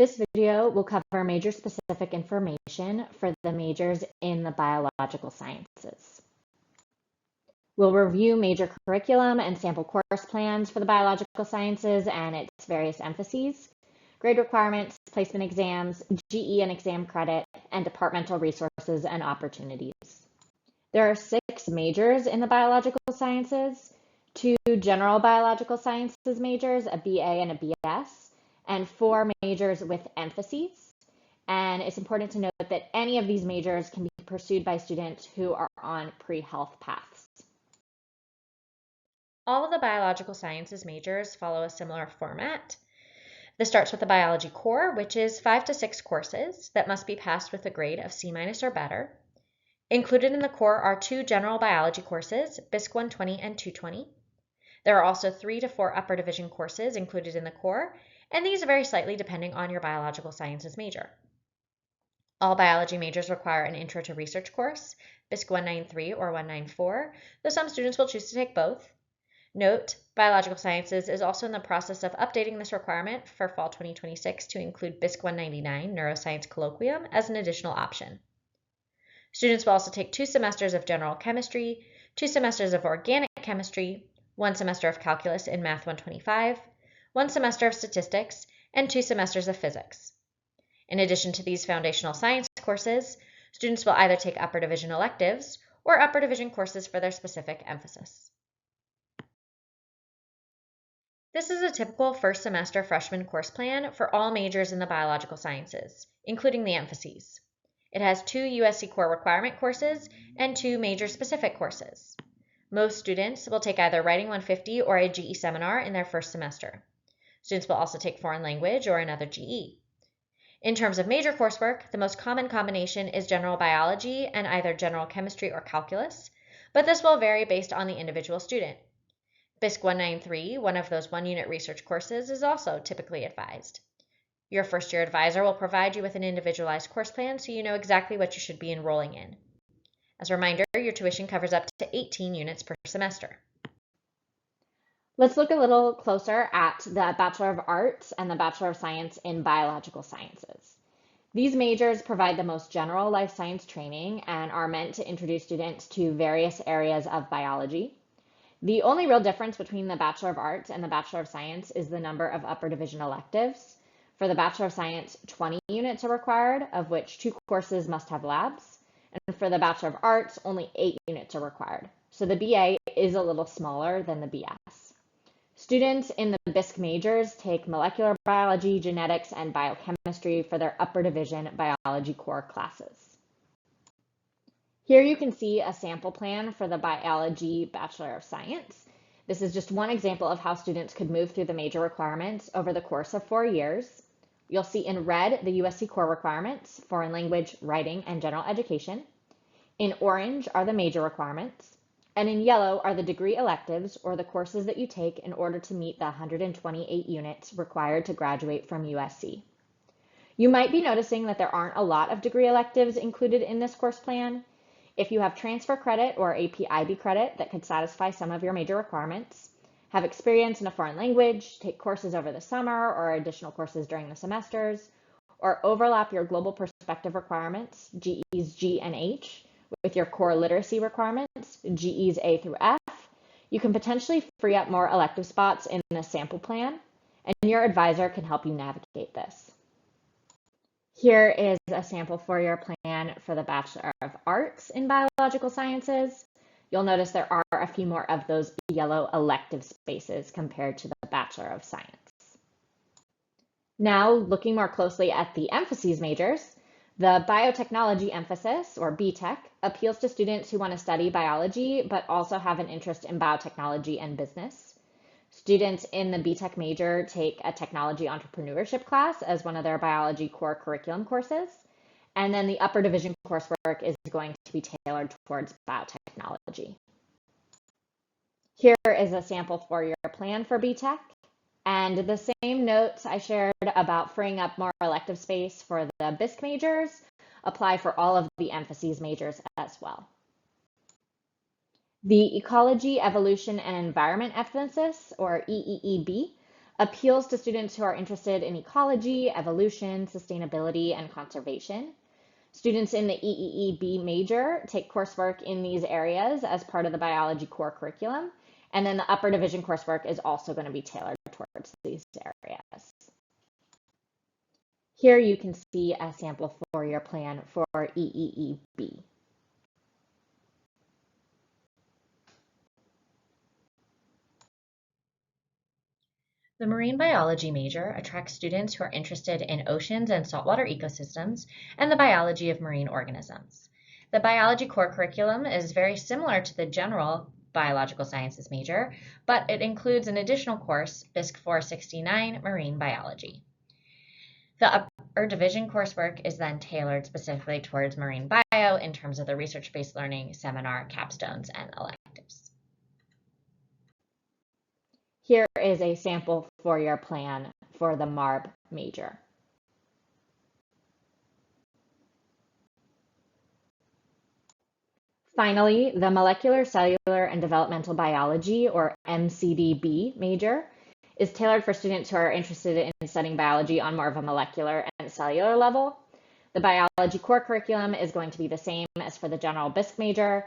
This video will cover major-specific information for the majors in the biological sciences. We'll review major curriculum and sample course plans for the biological sciences and its various emphases, grade requirements, placement exams, GE and exam credit, and departmental resources and opportunities. There are 6 majors in the biological sciences, 2 general biological sciences majors, a BA and a BS, and 4 majors with emphases. And it's important to note that any of these majors can be pursued by students who are on pre-health paths. All of the biological sciences majors follow a similar format. This starts with the biology core, which is 5 to 6 courses that must be passed with a grade of C- or better. Included in the core are 2 general biology courses, BISC 120 and 220. There are also 3 to 4 upper division courses included in the core, and these vary slightly depending on your biological sciences major. All biology majors require an Intro to Research course, BISC 193 or 194, though some students will choose to take both. Note, biological sciences is also in the process of updating this requirement for fall 2026 to include BISC 199, Neuroscience Colloquium, as an additional option. Students will also take 2 semesters of general chemistry, 2 semesters of organic chemistry, 1 semester of calculus in Math 125, 1 semester of statistics, and 2 semesters of physics. In addition to these foundational science courses, students will either take upper division electives or upper division courses for their specific emphasis. This is a typical first semester freshman course plan for all majors in the biological sciences, including the emphases. It has 2 USC core requirement courses and 2 major specific courses. Most students will take either Writing 150 or a GE seminar in their first semester. Students will also take foreign language or another GE. In terms of major coursework, the most common combination is general biology and either general chemistry or calculus, but this will vary based on the individual student. BISC 193, one of those 1-unit research courses, is also typically advised. Your first-year advisor will provide you with an individualized course plan so you know exactly what you should be enrolling in. As a reminder, your tuition covers up to 18 units per semester. Let's look a little closer at the Bachelor of Arts and the Bachelor of Science in Biological Sciences. These majors provide the most general life science training and are meant to introduce students to various areas of biology. The only real difference between the Bachelor of Arts and the Bachelor of Science is the number of upper division electives. For the Bachelor of Science, 20 units are required, of which 2 courses must have labs. And for the Bachelor of Arts, only 8 units are required. So the BA is a little smaller than the BS. Students in the BISC majors take molecular biology, genetics, and biochemistry for their upper division biology core classes. Here you can see a sample plan for the Biology Bachelor of Science. This is just one example of how students could move through the major requirements over the course of 4 years. You'll see in red the USC core requirements, foreign language, writing, and general education. In orange are the major requirements. And in yellow are the degree electives, or the courses that you take in order to meet the 128 units required to graduate from USC. You might be noticing that there aren't a lot of degree electives included in this course plan. If you have transfer credit or AP/IB credit that could satisfy some of your major requirements, have experience in a foreign language, take courses over the summer or additional courses during the semesters, or overlap your global perspective requirements, GEs G and H, with your core literacy requirements, GEs A through F, you can potentially free up more elective spots in the sample plan, and your advisor can help you navigate this. Here is a sample for your plan for the Bachelor of Arts in Biological Sciences. You'll notice there are a few more of those yellow elective spaces compared to the Bachelor of Science. Now, looking more closely at the emphases majors, the biotechnology emphasis, or BTech, appeals to students who want to study biology but also have an interest in biotechnology and business. Students in the BTech major take a technology entrepreneurship class as one of their biology core curriculum courses. And then the upper division coursework is going to be tailored towards biotechnology. Here is a sample for your plan for BTech. And the same notes I shared about freeing up more elective space for the BISC majors apply for all of the emphases majors as well. The Ecology, Evolution, and Environment emphasis, or EEEB, appeals to students who are interested in ecology, evolution, sustainability, and conservation. Students in the EEEB major take coursework in these areas as part of the biology core curriculum, and then the upper division coursework is also going to be tailored towards these areas. Here you can see a sample four-year plan for EEEB. The marine biology major attracts students who are interested in oceans and saltwater ecosystems and the biology of marine organisms. The biology core curriculum is very similar to the general biological sciences major, but it includes an additional course, BISC 469 Marine Biology. The upper division coursework is then tailored specifically towards marine bio in terms of the research-based learning, seminar, capstones, and electives. Here is a sample four-year plan for the MARB major. Finally, the Molecular, Cellular, and Developmental Biology, or MCDB major, is tailored for students who are interested in studying biology on more of a molecular and cellular level. The biology core curriculum is going to be the same as for the general BISC major,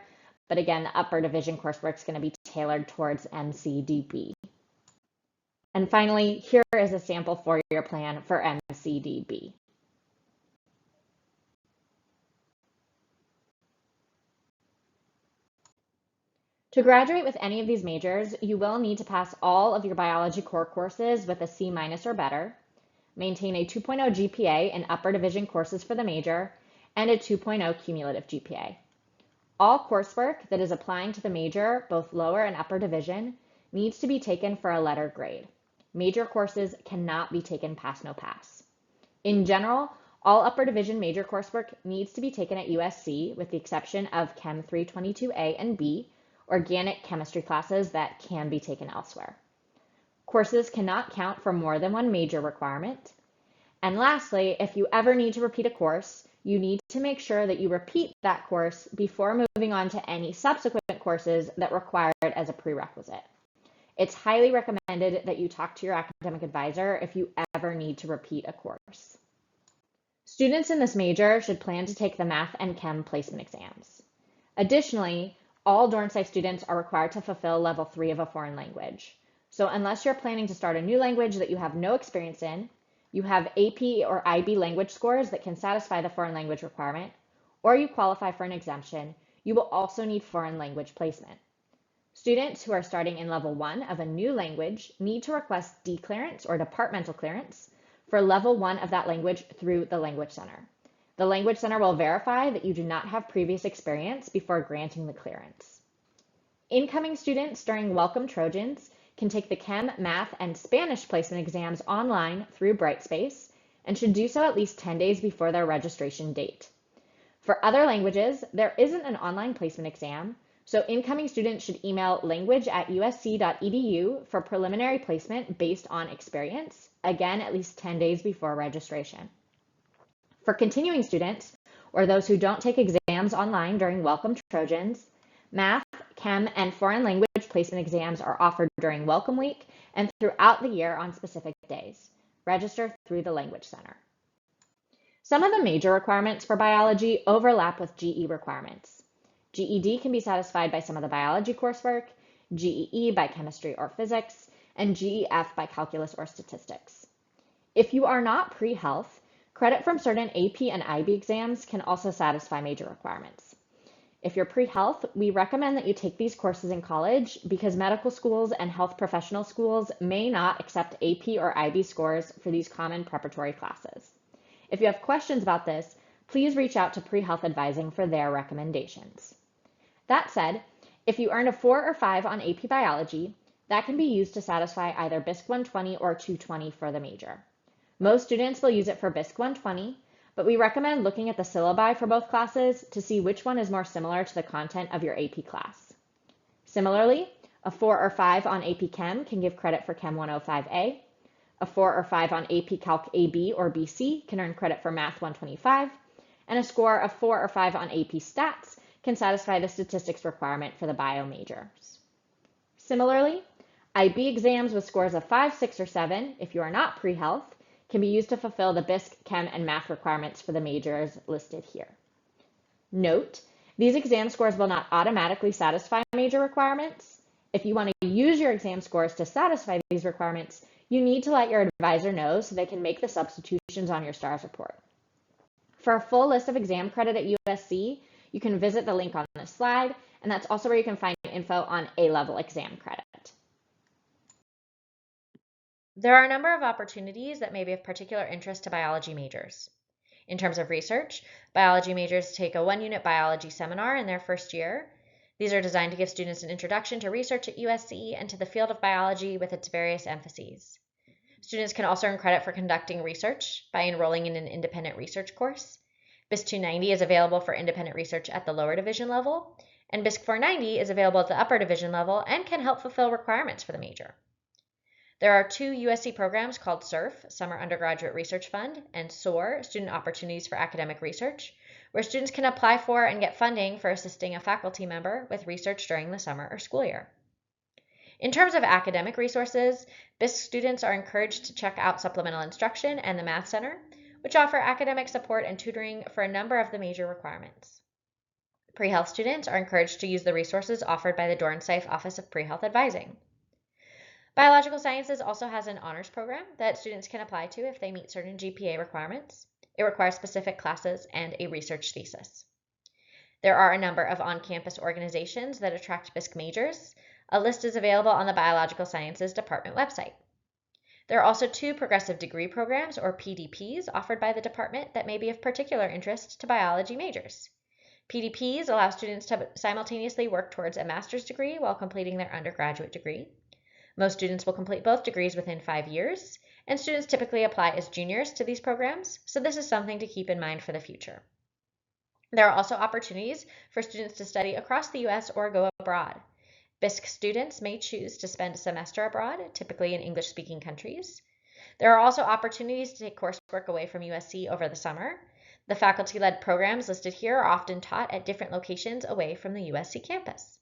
but again, the upper division coursework is going to be tailored towards MCDB. And finally, here is a sample four-year plan for MCDB. To graduate with any of these majors, you will need to pass all of your biology core courses with a C- or better, maintain a 2.0 GPA in upper division courses for the major, and a 2.0 cumulative GPA. All coursework that is applying to the major, both lower and upper division, needs to be taken for a letter grade. Major courses cannot be taken pass no pass. In general, all upper division major coursework needs to be taken at USC with the exception of Chem 322A and B, organic chemistry classes that can be taken elsewhere. Courses cannot count for more than one major requirement. And lastly, if you ever need to repeat a course, you need to make sure that you repeat that course before moving on to any subsequent courses that require it as a prerequisite. It's highly recommended that you talk to your academic advisor if you ever need to repeat a course. Students in this major should plan to take the math and chem placement exams. Additionally, all Dornsife students are required to fulfill level 3 of a foreign language. So unless you're planning to start a new language that you have no experience in, you have AP or IB language scores that can satisfy the foreign language requirement, or you qualify for an exemption, you will also need foreign language placement. Students who are starting in level 1 of a new language need to request D clearance or departmental clearance for level 1 of that language through the Language Center. The Language Center will verify that you do not have previous experience before granting the clearance. Incoming students during Welcome Trojans can take the Chem, Math, and Spanish placement exams online through Brightspace and should do so at least 10 days before their registration date. For other languages, there isn't an online placement exam, so incoming students should email language@usc.edu for preliminary placement based on experience, again at least 10 days before registration. For continuing students, or those who don't take exams online during Welcome Trojans, Math, Chem, and Foreign Language placement exams are offered during Welcome Week and throughout the year on specific days. Register through the Language Center. Some of the major requirements for biology overlap with GE requirements. GED can be satisfied by some of the biology coursework, GEE by chemistry or physics, and GEF by calculus or statistics. If you are not pre-health, credit from certain AP and IB exams can also satisfy major requirements. If you're pre-health, we recommend that you take these courses in college because medical schools and health professional schools may not accept AP or IB scores for these common preparatory classes. If you have questions about this, please reach out to pre-health advising for their recommendations. That said, if you earned a 4 or 5 on AP Biology, that can be used to satisfy either BISC 120 or 220 for the major. Most students will use it for BISC 120, but we recommend looking at the syllabi for both classes to see which one is more similar to the content of your AP class. Similarly, a 4 or 5 on AP Chem can give credit for Chem 105A. A 4 or 5 on AP Calc AB or BC can earn credit for Math 125, and a score of 4 or 5 on AP Stats can satisfy the statistics requirement for the bio majors. Similarly, IB exams with scores of 5, 6, or 7, if you are not pre-health, can be used to fulfill the BISC, Chem, and Math requirements for the majors listed here. Note, these exam scores will not automatically satisfy major requirements. If you want to use your exam scores to satisfy these requirements, you need to let your advisor know so they can make the substitutions on your STARS report. For a full list of exam credit at USC, you can visit the link on this slide, and that's also where you can find info on A-level exam credit. There are a number of opportunities that may be of particular interest to biology majors. In terms of research, biology majors take a 1-unit biology seminar in their first year. These are designed to give students an introduction to research at USC and to the field of biology with its various emphases. Students can also earn credit for conducting research by enrolling in an independent research course. BISC 290 is available for independent research at the lower division level, and BISC 490 is available at the upper division level and can help fulfill requirements for the major. There are 2 USC programs called SURF, Summer Undergraduate Research Fund, and SOAR, Student Opportunities for Academic Research, where students can apply for and get funding for assisting a faculty member with research during the summer or school year. In terms of academic resources, BISC students are encouraged to check out Supplemental Instruction and the Math Center, which offer academic support and tutoring for a number of the major requirements. Pre-health students are encouraged to use the resources offered by the Dornsife Office of Pre-Health Advising. Biological Sciences also has an honors program that students can apply to if they meet certain GPA requirements. It requires specific classes and a research thesis. There are a number of on-campus organizations that attract BISC majors. A list is available on the Biological Sciences Department website. There are also 2 progressive degree programs, or PDPs, offered by the department that may be of particular interest to biology majors. PDPs allow students to simultaneously work towards a master's degree while completing their undergraduate degree. Most students will complete both degrees within 5 years, and students typically apply as juniors to these programs, so this is something to keep in mind for the future. There are also opportunities for students to study across the U.S. or go abroad. BISC students may choose to spend a semester abroad, typically in English-speaking countries. There are also opportunities to take coursework away from USC over the summer. The faculty-led programs listed here are often taught at different locations away from the USC campus.